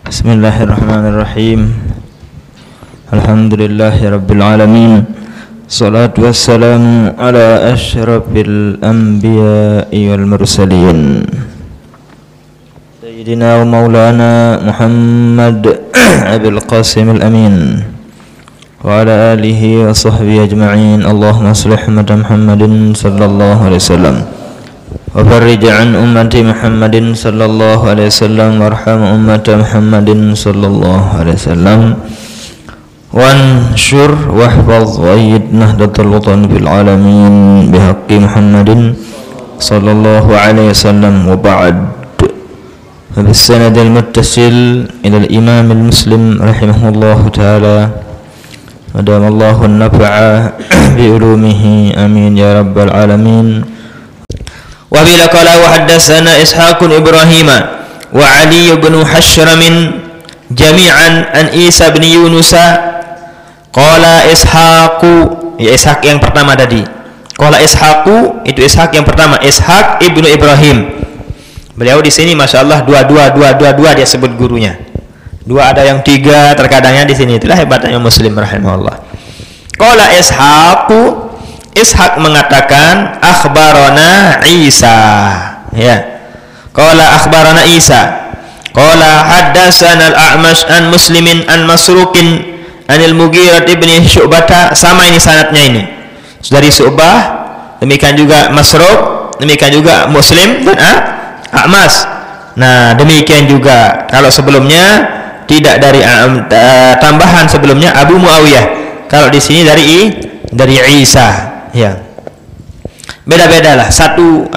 Bismillahirrahmanirrahim. Alhamdulillahi rabbil alamin. Salatu wassalamu ala asyrafil anbiya'i wal mursalin Sayyidina wa maulana Muhammad Abil Qasim al-Amin wa ala alihi wa sahbihi ajma'in. Allahumma salli ala Muhammadin sallallahu alaihi wasallam wa farrij an ummati Muhammadin sallallahu alaihi wasallam warham ummati Muhammadin sallallahu alaihi wasallam wanshur wahfaz wa ayyid nahdatal watan fil alamin bihaqqi Muhammadin sallallahu alaihi wasallam wa ba'd. Bis-sanad al-muttasil ila al-imam al-muslim rahimahullahu ta'ala wa damallahu an-naf'a bi ulumihi amin ya rabbal alamin. Wa bila qala wa haddatsana Ishaq bin Ibrahim wa Ali bin Hashram jami'an an Isa bin Yunus. Qala Ishaqu, ya Ishaq yang pertama tadi. Qala Ishaqu, itu Ishaq yang pertama, Ishaq ibnu Ibrahim. Beliau di sini masya Allah dua dia sebut gurunya. Dua, ada yang tiga terkadangnya di sini. Itulah hebatnya Muslim rahimahullah. Qala Ishaqu, Ishaq mengatakan akhbarana Isa. Ya. Qala akhbarana Isa. Qala haddatsana al-A'mash an Muslimin an Masruqin anil Mughirah ibn Syu'bah. Sama ini sanadnya ini. Dari Syu'bah, demikian juga Masruq, demikian juga Muslim dan A'mash. Nah, demikian juga kalau sebelumnya tidak dari tambahan sebelumnya Abu Muawiyah. Kalau di sini dari Isa. Ya, beda-beda lah. Satu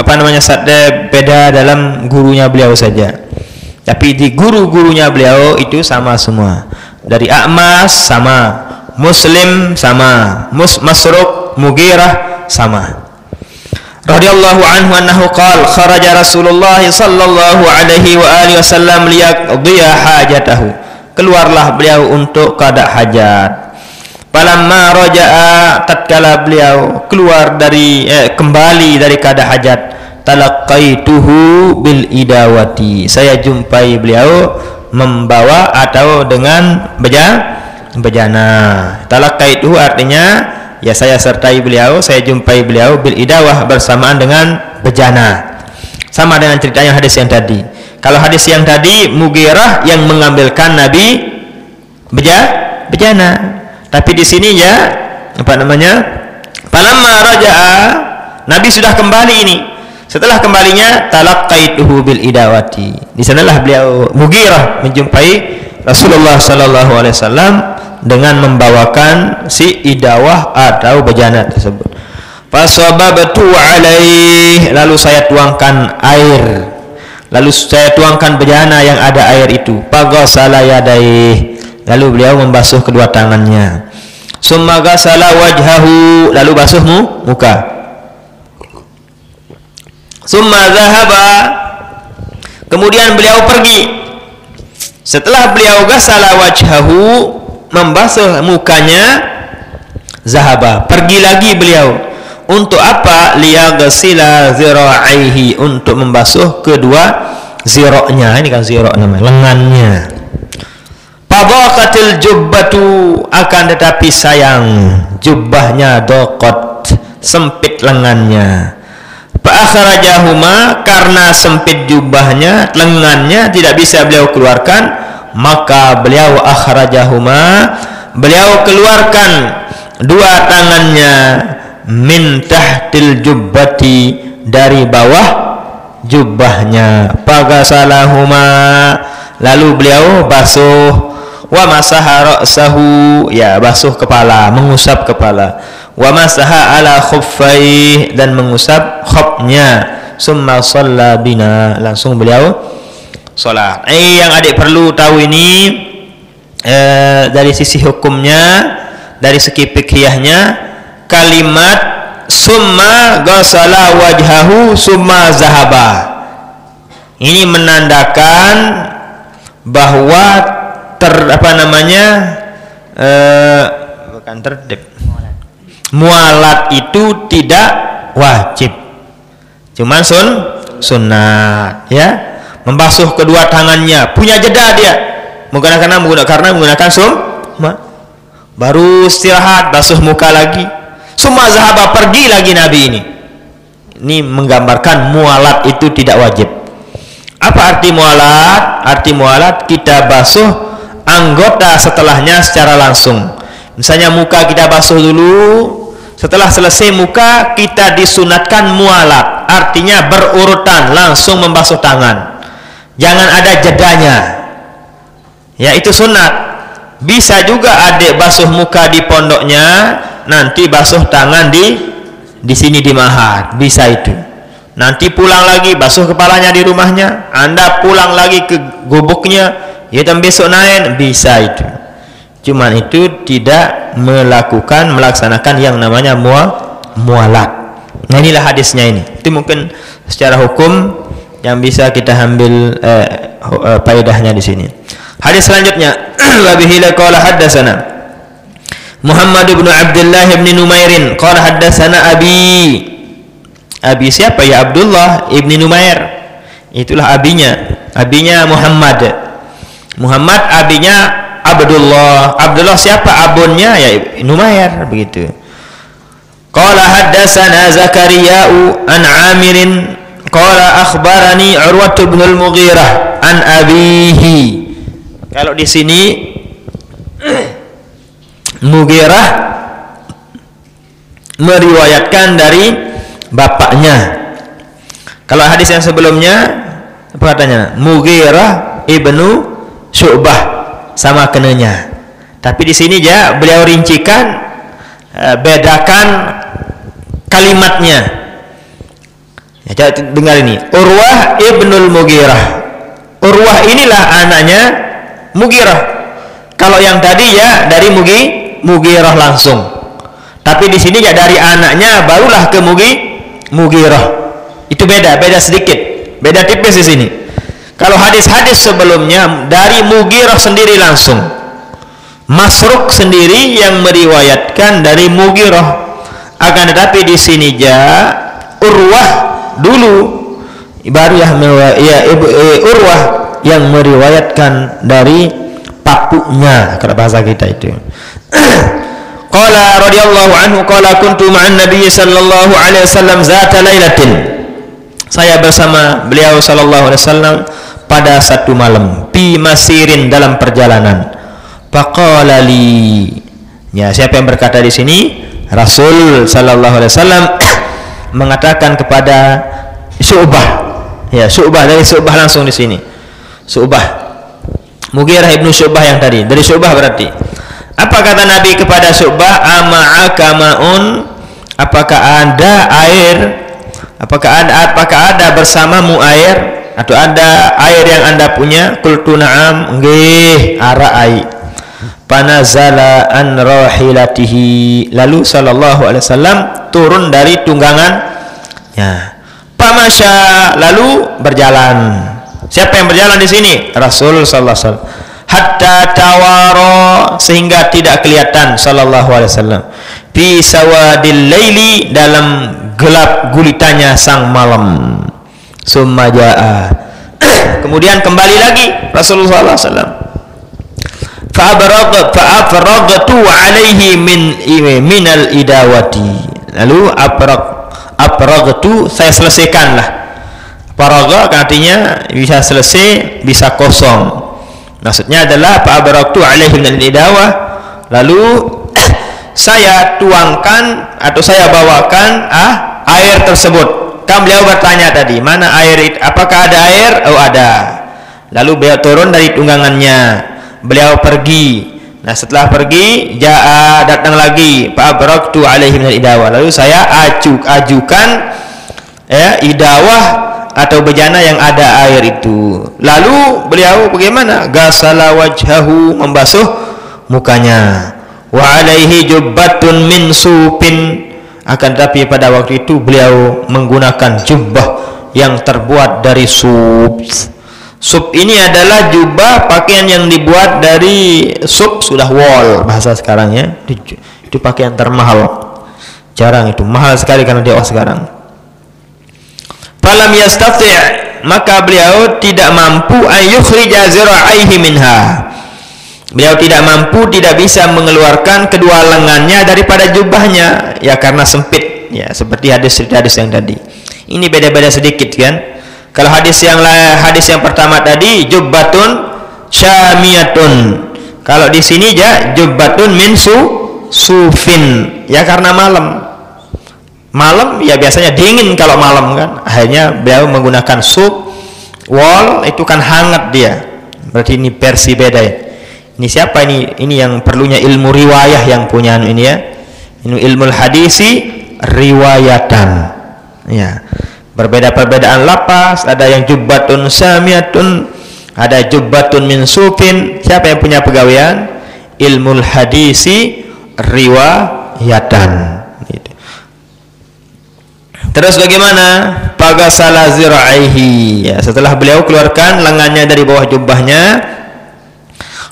beda dalam gurunya beliau saja. Tapi di guru-gurunya beliau itu sama semua. Dari A'mash sama, Muslim sama, Masruq, Mughirah sama. Radhiyallahu anhu annahu qala kharaja Rasulullah sallallahu alaihi wa alihi wasallam liyaqdiya hajatahu. Keluarlah beliau untuk qada hajat. Falamma raja'a, tatkala beliau keluar dari kembali dari qada hajat, talaqaituhu bil idawati. Saya jumpai beliau membawa atau dengan bejana. Talaqaituhu artinya ya saya sertai beliau, saya jumpai beliau bil idawah bersamaan dengan bejana. Sama dengan ceritanya hadis yang tadi. Kalau hadis yang tadi Mughirah yang mengambilkan Nabi bejana. Tapi di sini ya falamma raja'a, Nabi sudah kembali ini. Setelah kembalinya talaqaituhu bil idawati. Di sanalah beliau Mughirah menjumpai Rasulullah sallallahu alaihi wasallam dengan membawakan si idawah atau bejana tersebut. Fasababtu alaih, lalu saya tuangkan air. Lalu saya tuangkan bejana yang ada air itu. Faghasala yadayhi, lalu beliau membasuh kedua tangannya. Summa ghasala wajhahu, lalu basuh muka. Summa dhahaba, kemudian beliau pergi. Setelah beliau ghasala wajhahu, membasuh mukanya, zahaba, pergi lagi beliau. Untuk apa? Liyaghsila zira'aihi, untuk membasuh kedua zira'nya. Ini kan zira' namanya, lengannya. Fadaqatil jubbatu, akan tetapi sayang jubbahnya doqot, sempit lengannya. Fa'akhrajahuma, karena sempit jubbahnya, lengannya tidak bisa beliau keluarkan, maka beliau akhrajahuma, beliau keluarkan dua tangannya min tahtil jubbati, dari bawah jubbahnya. Fagasalahuma, lalu beliau basuh. Wa masaha ra'sahu, ya basuh kepala, mengusap kepala. Wa masaha ala khuffaihi, dan mengusap khufnya. Summa shalla bina, langsung beliau salat. Yang adik perlu tahu ini dari sisi hukumnya, dari segi fiqhiyahnya, kalimat summa ghasala wajhahu summa zahaba ini menandakan bahwa bukan tertib. Mualat itu tidak wajib, cuman sunnah, ya. Membasuh kedua tangannya, punya jeda dia, karena menggunakan baru istirahat, basuh muka lagi, semua zahaba pergi lagi Nabi ini. Ini menggambarkan mualat itu tidak wajib. Apa arti mualat? Arti mualat kita basuh anggota setelahnya secara langsung. Misalnya muka kita basuh dulu, setelah selesai muka kita disunatkan mualat, artinya berurutan langsung membasuh tangan, jangan ada jedanya, ya itu sunat. Bisa juga adik basuh muka di pondoknya, nanti basuh tangan di sini di mahat, bisa itu. Nanti pulang lagi basuh kepalanya di rumahnya, Anda pulang lagi ke gubuknya, ya besok naik, bisa itu. Cuman itu tidak melaksanakan yang namanya mualat. Nah inilah hadisnya ini. Itu mungkin secara hukum yang bisa kita ambil faedahnya di sini. Hadis selanjutnya, wa bihi qala haddatsana Muhammad bin Abdullah bin Numairin qala haddatsana abi. Abi siapa ya? Abdullah ibni Numair. Itulah abinya Muhammad. Muhammad abinya Abdullah. Abdullah siapa? Abunnya ya Numair, begitu. Qala haddatsana Zakariya'u an Amirin qala akhbarani Urwah bin al-Mughirah an abihi. Kalau di sini Mughirah meriwayatkan dari bapaknya. Kalau hadis yang sebelumnya apa katanya? Mughirah ibnu Syu'bah sama kenanya. Tapi di sini beliau rincikan, bedakan kalimatnya. Ya, coba dengar ini. Urwah ibnul Mughirah. Urwah inilah anaknya Mughirah. Kalau yang tadi ya dari Mughirah langsung. Tapi di sini ya dari anaknya barulah ke Mughirah. Itu beda sedikit. Beda tipis di sini. Kalau hadis-hadis sebelumnya dari Mughirah sendiri langsung, Masruq sendiri yang meriwayatkan dari Mughirah. Akan tetapi di sini Urwah dulu, baru Urwah yang meriwayatkan dari papunya, kalau bahasa kita itu. Qala radhiyallahu anhu qala kuntu ma'an nabiy sallallahu alaihi wasallam zata lailatin. Saya bersama beliau sallallahu alaihi wasallam pada satu malam, fi masirin, dalam perjalanan. Faqala li, ya siapa yang berkata di sini? Rasul sallallahu alaihi wasallam mengatakan kepada Syu'bah. Ya, Syu'bah, dari Syu'bah langsung di sini. Syu'bah. Mughirah ibnu Syu'bah yang tadi. Dari Syu'bah berarti. Apa kata Nabi kepada Syu'bah? Ama'aka ma'un? Apakah ada air? Apakah ada bersamamu air? Atau ada air yang Anda punya? Qultu na'am, nggih, ara ai. Panazala an rahilatihi, lalu sallallahu alaihi wasallam turun dari tunggangannya. Pamasya, lalu berjalan. Siapa yang berjalan di sini? Rasul sallallahu alaihi wasallam. Hatta tawaro, sehingga tidak kelihatan sallallahu alaihi wasallam. Fi sawadil laili, dalam gelap gulitanya sang malam. Summa jaa, kemudian kembali lagi Rasulullah sallallahu alaihi wasallam. Fa'abragtu alaihi minal idawati, lalu abragtu, saya selesaikanlah. Paraga artinya bisa selesai, bisa kosong. Maksudnya adalah fa'abragtu alaihi minal idawah, lalu saya tuangkan atau saya bawakan air tersebut. Kan beliau bertanya tadi, mana air itu? Apakah ada air? Oh ada. Lalu beliau turun dari tunggangannya, beliau pergi. Nah setelah pergi, datang lagi, fa'abraktu alaihi minal idawah, lalu saya ajukan idawah atau bejana yang ada air itu. Lalu beliau bagaimana? Ghasala wajhahu, membasuh mukanya. Wa alaihi jubbatun min supin, akan tetapi pada waktu itu beliau menggunakan jubbah yang terbuat dari sup. Sub ini adalah jubah pakaian yang dibuat dari sub, sudah wol bahasa sekarang ya. Itu pakaian termahal. Jarang itu, mahal sekali karena dia sekarang. Falam yastati', maka beliau tidak mampu ayyukhrija zira'aihi minha. Beliau tidak mampu, tidak bisa mengeluarkan kedua lengannya daripada jubahnya, ya karena sempit, ya seperti hadis yang tadi. Ini beda-beda sedikit kan. Kalau hadis yang pertama tadi jubbatun syamiyatun. Kalau di sini ya jubbatun min sufin, ya karena malam ya biasanya dingin kalau malam kan. Akhirnya beliau menggunakan suf, wol itu kan hangat dia. Berarti ini versi beda ya. Ini siapa ini? Ini yang perlunya ilmu riwayah yang punya ini ya. Ini ilmu hadisi riwayatan. Ya. Perbedaan lapas, ada yang jubbatun samiyatun, ada jubbatun min sufin. Siapa yang punya pegawaian? Ilmu hadisi riwayatan. Gitu. Terus bagaimana? Faghasala zira'aihi. Ya, setelah beliau keluarkan lengannya dari bawah jubahnya,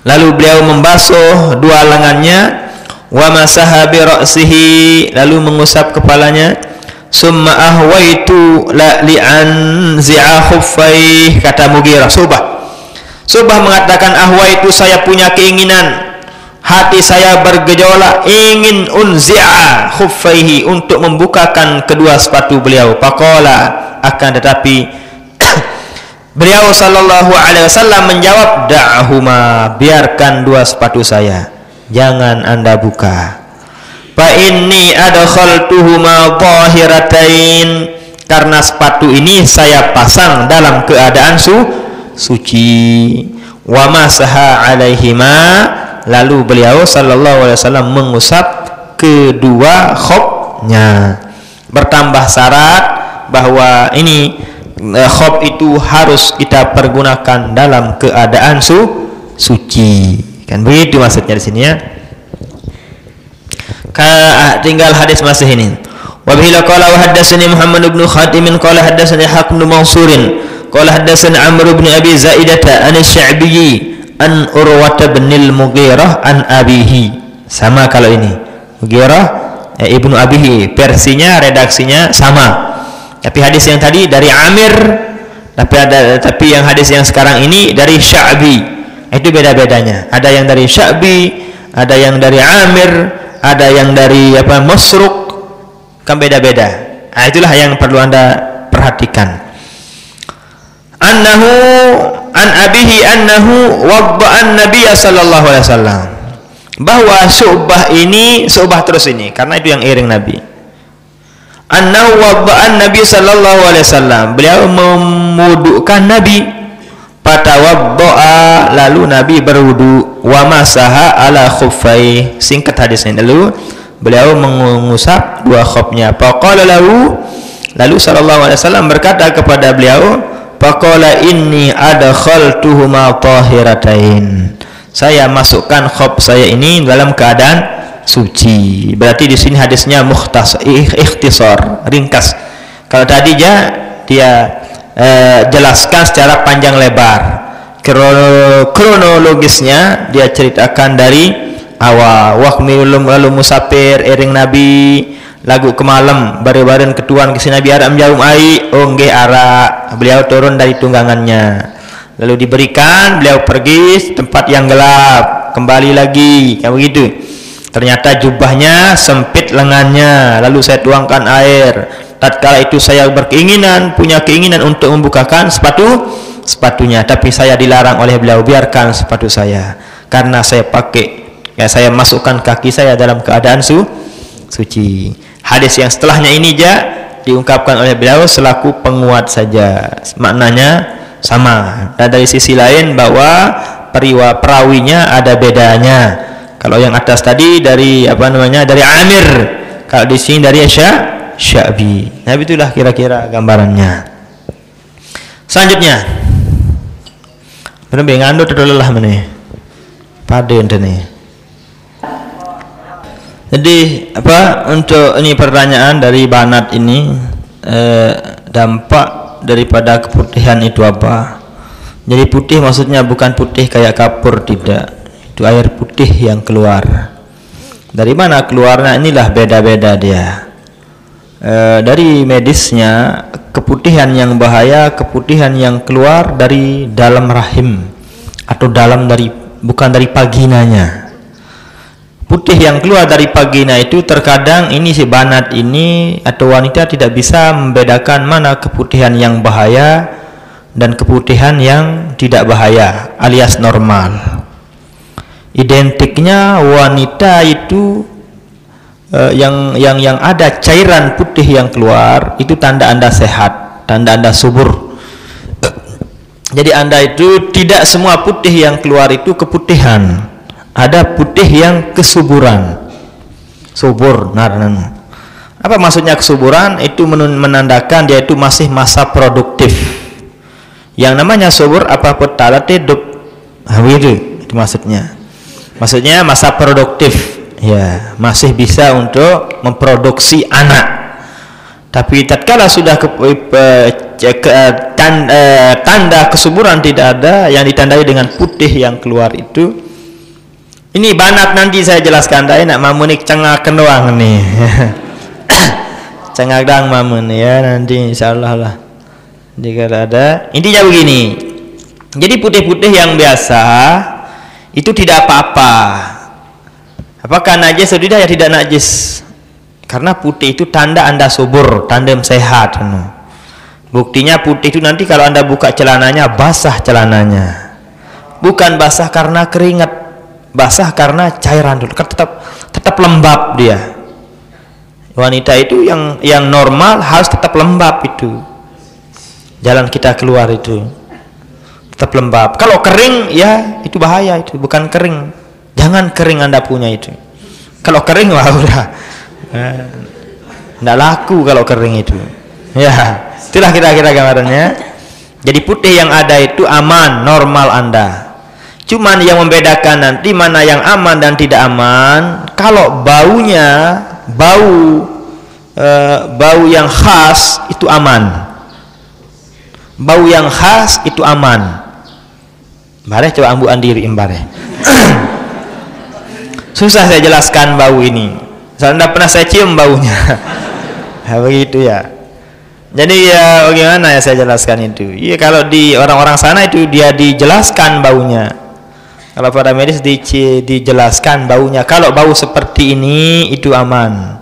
lalu beliau membasuh dua lengannya, wa masaha bi ra'sihi, lalu mengusap kepalanya. Summa ahwaitu la li'anzi'a khuffai, kata Mughirah. Subah mengatakan ahwaitu, saya punya keinginan, hati saya bergejolak ingin unzi'a khuffaihi, untuk membukakan kedua sepatu beliau. Faqala, akan tetapi beliau sallallahu alaihi wasallam menjawab, da'huma, biarkan dua sepatu saya, jangan Anda buka. Fa inni adkhaltuhuma zahiratain, karena sepatu ini saya pasang dalam keadaan suci. Wa masaha alaihima, lalu beliau sallallahu alaihi wasallam mengusap kedua khofnya. Bertambah syarat bahwa ini khof itu harus kita pergunakan dalam keadaan suci. Kan begitu maksudnya di sini ya. Tinggal hadis masih ini. Wa bihi qala wa haddatsani Muhammad bin Khatim qala haddatsani Hakim bin Mansur qala haddatsani Amr bin Abi Zaidata an Sya'bi an Urwah bin al-Mughirah an abihi. Sama kalau ini Mughirah ibnu Abihi, versinya redaksinya sama. Tapi hadis yang tadi dari Amir, tapi yang hadis yang sekarang ini dari Sya'bi. Itu beda-bedanya. Ada yang dari Sya'bi, ada yang dari Amir, ada yang dari Masruq, kan beda-beda. Nah, itulah yang perlu Anda perhatikan. Annahu an abihi annahu wadda'an Nabiy sallallahu alaihi wasallam, bahwa Syu'bah terus ini karena itu yang iring Nabi. Annahu wadda'an Nabiy sallallahu alaihi wasallam, beliau memwudukan Nabi. Fatawadda'a, lalu Nabi berwudu. Wa masaha ala khuffai, singkat hadisnya. Lalu beliau mengusap dua khufnya. Faqala lahu, lalu sallallahu alaihi wasallam berkata kepada beliau, faqala inni adkhaltuhuma tahiratain, saya masukkan khuf saya ini dalam keadaan suci. Berarti di sini hadisnya mukhtasar, ikhtisar, ringkas. Kalau tadi dia jelaskan secara panjang lebar. Kronologisnya dia ceritakan dari awal. Wahmilum lalu musafir iring Nabi lagu ke malam bareng-bareng ketuan ke Nabi Adam jarum ai ongge ara, beliau turun dari tunggangannya, lalu diberikan, beliau pergi tempat yang gelap, kembali lagi kayak begitu. Ternyata jubahnya sempit lengannya, lalu saya tuangkan air. Tatkala itu saya punya keinginan untuk membukakan sepatunya, tapi saya dilarang oleh beliau, biarkan sepatu saya, karena saya saya masukkan kaki saya dalam keadaan suci. Hadis yang setelahnya ini diungkapkan oleh beliau selaku penguat saja, maknanya sama. Dan dari sisi lain bahwa perawinya ada bedanya. Kalau yang atas tadi dari dari Amir, kalau di sini dari Sya'bi. Nah, itulah kira-kira gambarannya. Selanjutnya, benar-benar ngandut lelah mana? Pada ini. Jadi untuk ini pertanyaan dari Banat ini, dampak daripada keputihan itu apa? Jadi putih maksudnya bukan putih kayak kapur, tidak. Itu air putih yang keluar. Dari mana keluarnya? Inilah beda-beda dia. Dari medisnya, keputihan yang bahaya, keputihan yang keluar dari dalam rahim atau bukan dari vaginanya. Putih yang keluar dari vagina itu terkadang ini si banat ini atau wanita tidak bisa membedakan mana keputihan yang bahaya dan keputihan yang tidak bahaya alias normal. Identiknya wanita itu yang ada cairan putih yang keluar itu tanda Anda sehat, tanda Anda subur. Jadi Anda itu tidak semua putih yang keluar itu keputihan. Ada putih yang kesuburan. Subur, apa maksudnya kesuburan? Itu menandakan dia itu masih masa produktif. Yang namanya subur apa petala hidup. Itu maksudnya. Maksudnya masa produktif. Ya, masih bisa untuk memproduksi anak. Tapi tatkala sudah tanda kesuburan tidak ada, yang ditandai dengan putih yang keluar itu. Ini banat nanti saya jelaskan. Dah nak mamunik cengak doang nih. Cengak dang mamun ya nanti insyaallah lah. Jika ada. Intinya begini. Jadi putih-putih yang biasa itu tidak apa-apa. Apakah najis atau tidak? Ya tidak najis. Karena putih itu tanda Anda subur, tanda sehat. Buktinya putih itu nanti kalau Anda buka celananya, basah celananya. Bukan basah karena keringat, basah karena cairan dulu. Tetap lembab dia. Wanita itu yang normal harus tetap lembab itu. Jalan kita keluar itu tetap lembab. Kalau kering ya itu bahaya, itu bukan kering. Jangan kering Anda punya itu. Kalau kering wah udah nggak laku kalau kering itu. Ya, itulah kira-kira gambarannya. Jadi putih yang ada itu aman, normal Anda. Cuman yang membedakan nanti mana yang aman dan tidak aman. Kalau baunya, bau yang khas itu aman. Bau yang khas itu aman. Bare coba ambuan diri imbare. Susah saya jelaskan bau ini. Saya tidak pernah saya cium baunya. Nah, begitu ya. Jadi ya bagaimana ya saya jelaskan itu. Iya kalau di orang-orang sana itu dia dijelaskan baunya. Kalau pada medis dijelaskan baunya. Kalau bau seperti ini itu aman.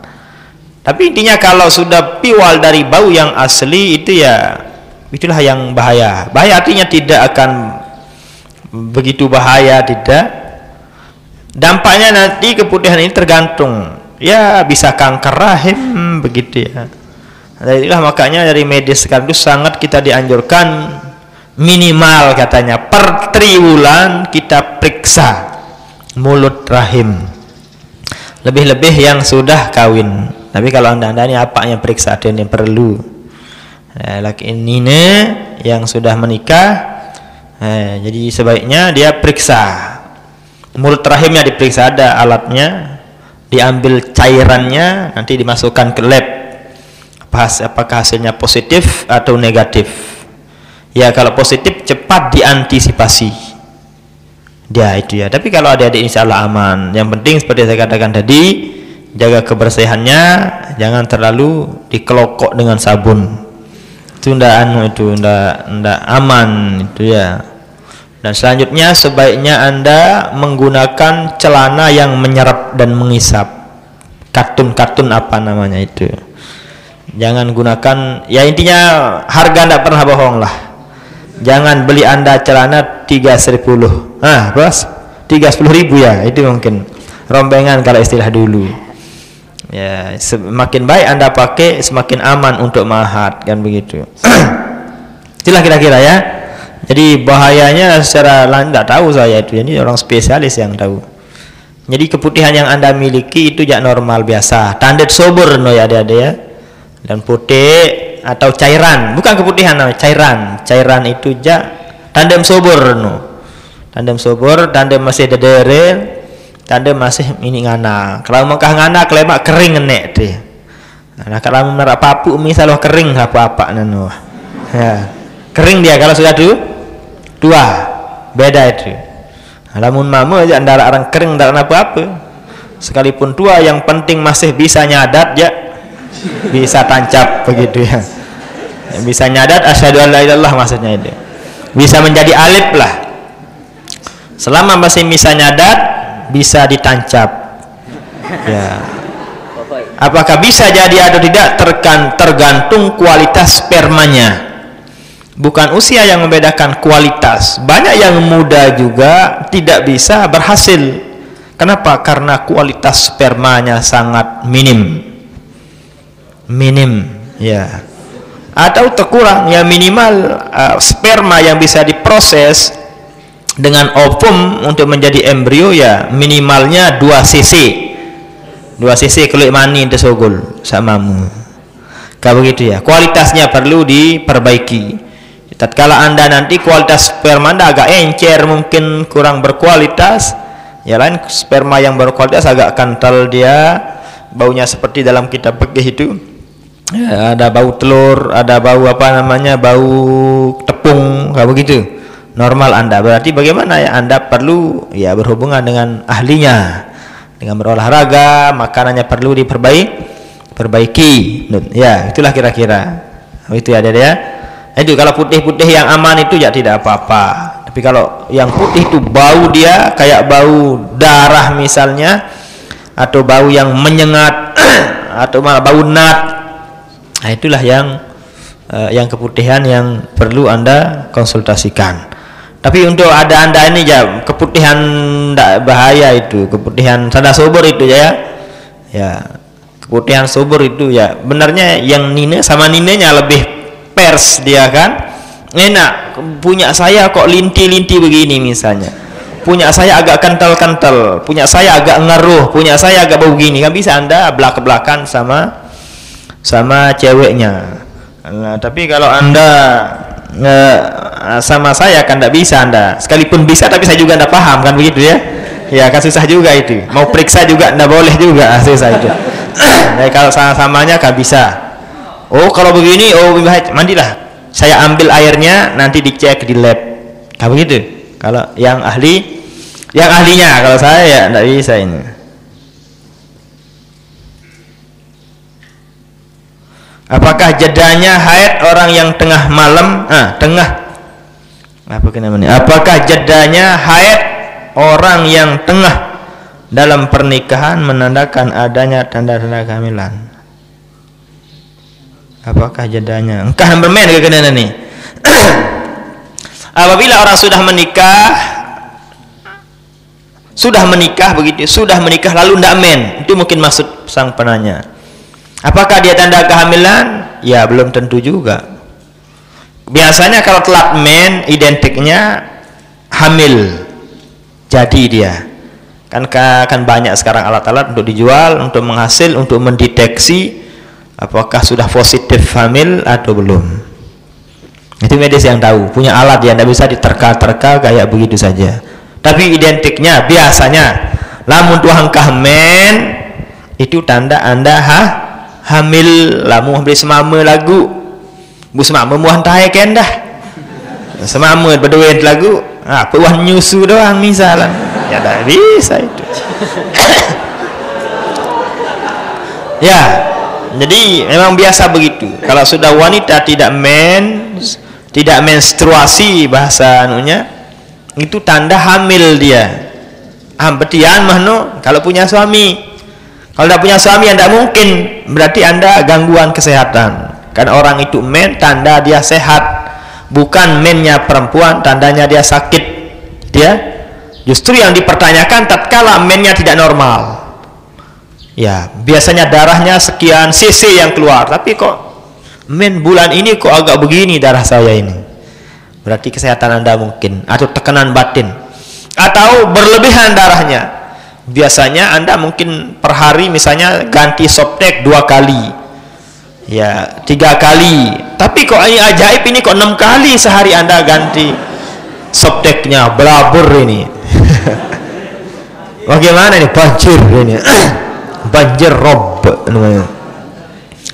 Tapi intinya kalau sudah piwal dari bau yang asli itu ya itulah yang bahaya. Bahaya artinya tidak akan begitu bahaya, tidak. Dampaknya nanti keputihan ini tergantung. Ya bisa kanker rahim begitu ya. Jadi itulah makanya dari medis sekarang itu sangat kita dianjurkan minimal katanya per triwulan kita periksa mulut rahim. Lebih-lebih yang sudah kawin. Tapi kalau anda ini apa yang periksa ada yang perlu. Laki ini yang sudah menikah, jadi sebaiknya dia periksa mulut rahimnya, diperiksa, ada alatnya, diambil cairannya, nanti dimasukkan ke lab. Apakah hasilnya positif atau negatif? Ya kalau positif cepat diantisipasi. Dia itu ya. Tapi kalau adik-adik insya Allah aman. Yang penting seperti saya katakan tadi, jaga kebersihannya, jangan terlalu dikelokok dengan sabun. Itu ndak aman itu ya. Dan selanjutnya sebaiknya Anda menggunakan celana yang menyerap dan mengisap. Katun apa namanya itu. Jangan gunakan, ya intinya harga tidak pernah bohong lah. Jangan beli Anda celana 310. Bos, 310.000 ya, itu mungkin rombengan kalau istilah dulu. Ya, semakin baik Anda pakai, semakin aman untuk mahat, kan begitu. Itulah kira-kira ya. Jadi bahayanya secara lain tidak tahu saya itu. Ini orang spesialis yang tahu. Jadi keputihan yang Anda miliki itu jak normal biasa. Tanda subur no ya adik-adik ya. Dan putih atau cairan, bukan keputihan cairan. Cairan itu jak tandem subur no. Tandem subur, tandem masih dedere, tandem masih ini ngana. Kalau mengkah ngana klemak kering enek deh. Nah kalau merah papu misalnya kering apa-apa nano. Ya. Kering dia kalau sudah Dua, beda itu. Lamun mama aja antara orang kering antara apa-apa. Sekalipun tua, yang penting masih bisa nyadat ya, bisa tancap begitu ya. Bisa nyadat asyhadu an la ilaha illallah maksudnya itu. Bisa menjadi alif lah. Selama masih bisa nyadat, bisa ditancap. Ya. Apakah bisa jadi atau tidak tergantung kualitas spermanya. Bukan usia yang membedakan kualitas. Banyak yang muda juga tidak bisa berhasil. Kenapa? Karena kualitas spermanya sangat minim, ya. Atau terkurang, ya minimal sperma yang bisa diproses dengan ovum untuk menjadi embrio ya minimalnya 2 cc. 2 cc kulit mani itu sogol samamu. Kalau begitu ya, kualitasnya perlu diperbaiki. Tatkala Anda nanti kualitas sperma Anda agak encer, mungkin kurang berkualitas, ya lain sperma yang berkualitas agak kental dia, baunya seperti dalam kitab fikih itu ya, ada bau telur, ada bau apa namanya, bau tepung, kayak begitu. Normal Anda, berarti bagaimana ya, Anda perlu ya berhubungan dengan ahlinya, dengan berolahraga, makanannya perlu diperbaiki ya, itulah kira-kira itu ada ya. Itu kalau putih-putih yang aman itu ya tidak apa-apa. Tapi kalau yang putih itu bau dia kayak bau darah misalnya, atau bau yang menyengat atau malah bau nat, nah itulah yang keputihan yang perlu Anda konsultasikan. Tapi untuk ada Anda ini ya keputihan tidak bahaya, itu keputihan sada subur itu ya, keputihan subur itu ya benarnya yang nine sama ninenya lebih pers dia kan enak. Punya saya kok linti-linti begini misalnya, punya saya agak kental-kental, punya saya agak ngeruh, punya saya agak bau begini, kan bisa Anda belak-belakan sama ceweknya. Nah, tapi kalau Anda sama saya kan tidak bisa Anda, sekalipun bisa tapi saya juga tidak paham kan begitu ya. Ya kan susah juga itu, mau periksa juga tidak boleh juga, susah itu. Nah, kalau sama-samanya kan bisa. Oh kalau begini, oh mandilah, saya ambil airnya nanti dicek di lab, kayak begitu. Kalau yang ahlinya, kalau saya ya tidak bisa ini. Apakah jedanya haid orang yang tengah malam, apakah jedanya haid orang yang tengah dalam pernikahan menandakan adanya tanda-tanda kehamilan? Apakah jedanya? Engkau bermain ke kena nih. Apabila orang sudah menikah lalu ndak men, itu mungkin maksud sang penanya. Apakah dia tanda kehamilan? Ya belum tentu juga. Biasanya kalau telat men identiknya hamil. Jadi dia kan banyak sekarang alat-alat untuk dijual, untuk menghasil, untuk mendeteksi apakah sudah positif hamil atau belum. Itu medis yang tahu, punya alat yang tidak bisa diterka-terka kayak begitu saja. Tapi identiknya biasanya lamun tuang kahmen itu tanda Anda hamil. Lamun beli semama lagu bu semama muan tahe kendah semama berduit lagu puan nyusu doang misalnya ya tidak bisa itu. Ya jadi memang biasa begitu. Kalau sudah wanita tidak menstruasi bahasa anunya, itu tanda hamil dia. Betian mahno kalau punya suami. Kalau tidak punya suami Anda mungkin, berarti Anda gangguan kesehatan. Kan orang itu men tanda dia sehat, bukan mennya perempuan tandanya dia sakit. Dia justru yang dipertanyakan tatkala mennya tidak normal. Ya, biasanya darahnya sekian cc yang keluar, tapi kok men bulan ini kok agak begini darah saya ini. Berarti kesehatan Anda mungkin, atau tekanan batin, atau berlebihan darahnya. Biasanya Anda mungkin per hari misalnya ganti softtek 2 kali. Ya, 3 kali. Tapi kok ini ajaib, ini kok 6 kali sehari Anda ganti softteknya, belabur ini. Bagaimana ini banjir ini? Banjir rob namanya.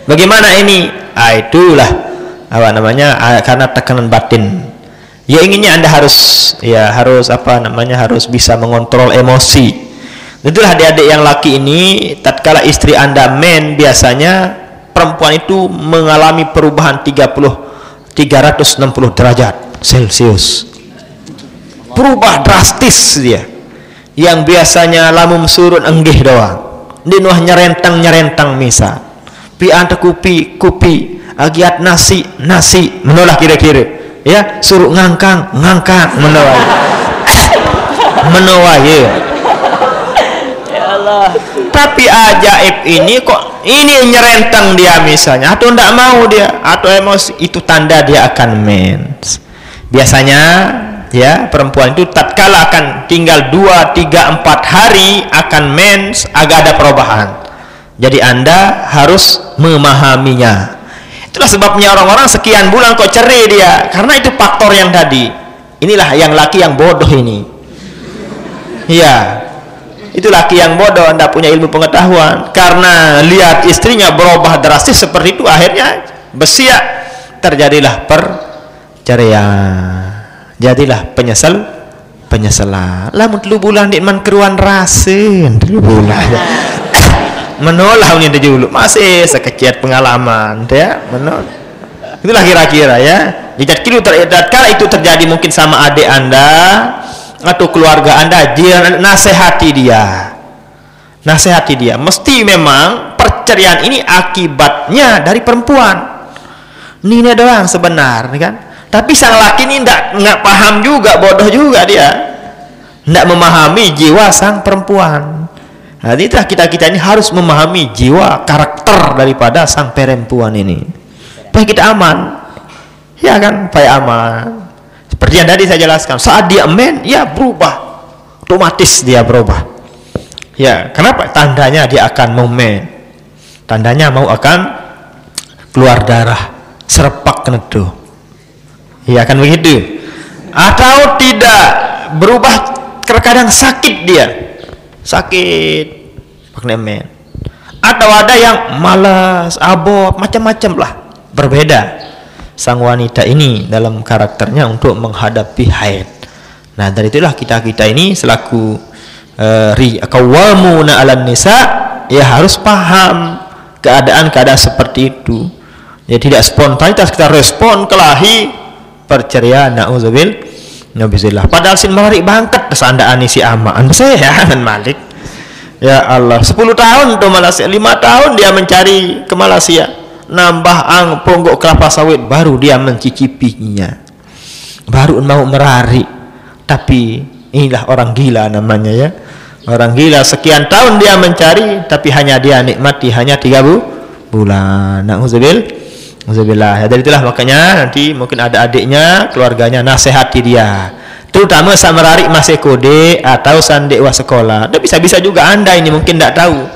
Bagaimana ini? Itulah apa namanya, karena tekanan batin. Ya inginnya Anda harus harus bisa mengontrol emosi. Itulah adik-adik yang laki ini, tatkala istri Anda men, biasanya perempuan itu mengalami perubahan 360 derajat Celcius. Berubah drastis dia. Yang biasanya lamun surun enggih doang. Dinuah nyerentang misal. Pi anta kupi agiat nasi menolak kira-kira. Ya, suruh ngangkang menolak. Menolak ya. Ya Allah. Tapi ajaib ini kok ini nyerentang dia misalnya, atau ndak mau dia, atau emosi, itu tanda dia akan mens. Biasanya ya perempuan itu tatkala akan tinggal 2, 3, 4 hari akan mens, agak ada perubahan. Jadi Anda harus memahaminya. Itulah sebabnya orang-orang sekian bulan kok cerai dia, karena itu faktor yang tadi. Inilah yang laki yang bodoh ini. Iya, itu laki yang bodoh, tidak punya ilmu pengetahuan. Karena lihat istrinya berubah drastis seperti itu, akhirnya bersiap, terjadilah perceraian. Jadilah penyesalan. Lamun 3 bulan di man keruan rasen 3 bulan. Menolak ini dulu masih sekecil pengalaman ya, menolak. Itulah kira-kira ya. Jika tatkala itu terjadi mungkin sama adik Anda atau keluarga Anda, nasihati dia. Mesti memang perceraian ini akibatnya dari perempuan. Ini doang sebenar kan. Tapi sang laki ini nggak paham juga, bodoh juga dia. Nggak memahami jiwa sang perempuan. Nah, itulah kita ini harus memahami jiwa karakter daripada sang perempuan ini. Supaya kita aman. Ya kan, supaya aman. Seperti yang tadi saya jelaskan, saat dia men, ya berubah. Otomatis dia berubah. Ya, kenapa? Tandanya dia akan mau men. Tandanya mau akan keluar darah, serpak nedo. Ya kan begitu. Atau tidak berubah, terkadang sakit dia. Sakit pakai men. Atau ada yang malas, abot, macam-macam lah. Berbeda sang wanita ini dalam karakternya untuk menghadapi haid. Nah, dari itulah kita ini selaku qawwamuna 'alan nisa, ya harus paham keadaan-keadaan seperti itu. Ya tidak spontanitas kita respon kelahi perceraian, na'udzubillah. Padahal sin menarik bangkat kesandaan si ama anda saya Malik. Ya Allah, 10 tahun ke Malaysia, 5 tahun dia mencari ke Malaysia, nambah ponggok kelapa sawit, baru dia mencicipinya, baru mau merari. Tapi inilah orang gila namanya ya, orang gila. Sekian tahun dia mencari, tapi hanya dia nikmati hanya 3 bulan. Na'udzubillah. Ya, dari itulah makanya nanti mungkin ada adiknya, keluarganya, nasihati dia. Terutama saat merarik masih kode atau sandewa sekolah. Dan bisa-bisa juga Anda ini mungkin tidak tahu.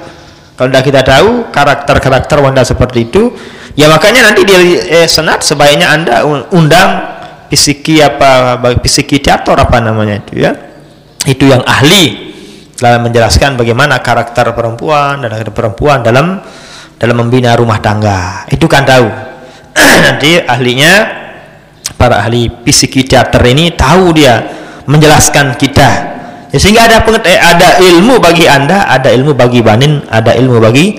Kalau tidak kita tahu karakter wanita seperti itu, ya makanya nanti di senat sebaiknya Anda undang psikiater apa namanya itu ya. Itu yang ahli dalam menjelaskan bagaimana karakter perempuan dan perempuan dalam membina rumah tangga. Itu kan tahu. Nanti ahlinya, para ahli psikiater ini tahu dia menjelaskan kita ya, sehingga ada ilmu bagi Anda, ada ilmu bagi banin, ada ilmu bagi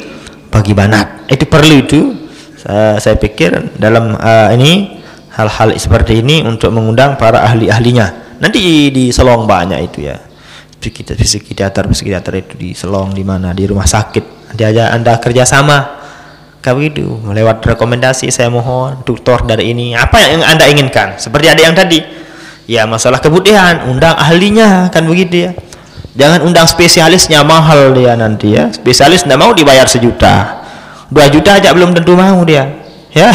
banat. Itu perlu itu. Saya pikir dalam ini hal-hal seperti ini untuk mengundang para ahli-ahlinya. Nanti di Selong banyak itu ya, psikiater itu di Selong, di mana di rumah sakit. Nanti aja Anda kerjasama begitu, lewat rekomendasi, saya mohon tutor dari ini, apa yang Anda inginkan. Seperti ada yang tadi ya, masalah kebutuhan, undang ahlinya kan begitu ya. Jangan undang spesialisnya, mahal dia nanti ya. Spesialis tidak mau dibayar 1 juta, 2 juta aja belum tentu mau dia ya.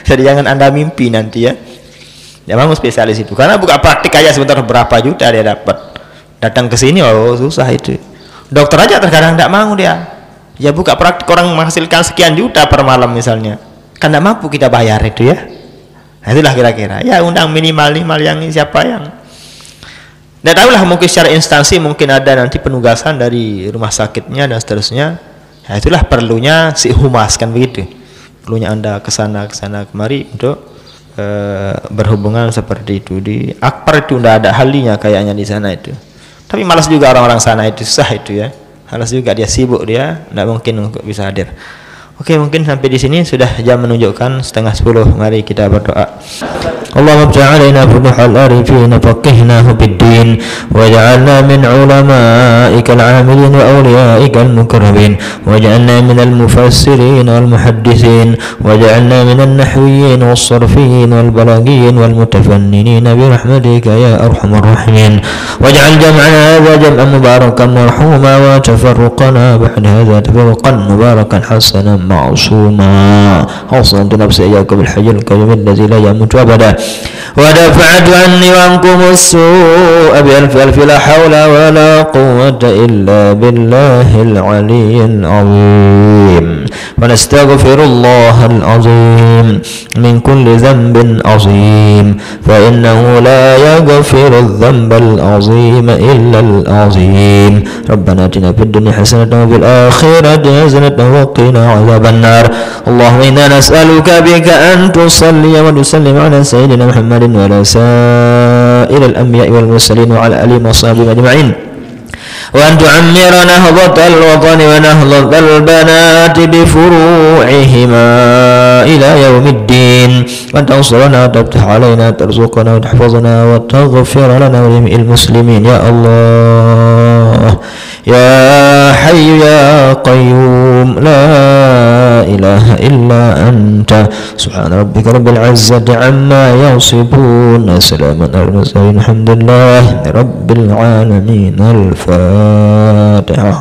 Jadi jangan Anda mimpi nanti ya. Jangan mau spesialis itu, karena buka praktik aja sebentar berapa juta dia dapat. Datang ke sini susah itu. Dokter aja terkadang tidak mau dia. Ya buka praktik orang menghasilkan sekian juta per malam misalnya, kan tidak mampu kita bayar itu ya. Nah, itulah kira-kira ya, undang minimal yang siapa yang tidak tahulah, mungkin secara instansi mungkin ada nanti penugasan dari rumah sakitnya dan seterusnya. Nah, itulah perlunya si humas kan begitu, perlunya Anda kesana kemari untuk berhubungan seperti itu. Di Akbar itu tidak ada halinya kayaknya di sana itu. Tapi malas juga orang-orang sana itu, susah itu ya. Malas juga, dia sibuk, dia tidak mungkin untuk bisa hadir. Oke, mungkin sampai di sini sudah jam menunjukkan 9:30. Mari kita berdoa. Allahumma ftah 'alaina futuhal arifin faqihna fid-din waj'alna min 'ulama'ikal 'amilin wa awliya'ikal mukarramin waj'alna minal mufassirin wal muhaddithin waj'alna minan nahwiyyin was-sarfiyyin wal balagiyyin wal mutafanninin bi rahmatika ya arhamar rahimin waj'al jam'ana hadha jam'an mubarakan marhuma wa tafarruqana ba'da hadha tafarruqan mubarakan hasanan معصوما حصنت نفسي إياك بالحي الكريم الذي لا يموت أبدا ودفعت عني وعنكم السوء بألف ألف لا حول ولا قوة إلا بالله العلي العظيم ونستغفر الله العظيم من كل ذنب عظيم فإنه لا يغفر الذنب العظيم إلا العظيم ربنا آتنا في الدنيا حسنة وفي الآخرة حسنة وقنا عذاب النار اللهم إنا نسألك بك أن تصلي وتسلم على سيدنا محمد وعلى سائر الأنبياء والمرسلين وعلى آله وصحبه أجمعين وأن تعمر نهضة الوطن ونهضة البنات بفروعهما إلى يوم الدين وأن تنصرنا وتفتح علينا ترزقنا وتحفظنا وتغفر لنا ولجميع المسلمين يا الله يا حي يا قيوم لا إله إلا أنت سبحان ربك رب العزة عما يصفون سلام على المرسلين الحمد لله رب العالمين الفاتحة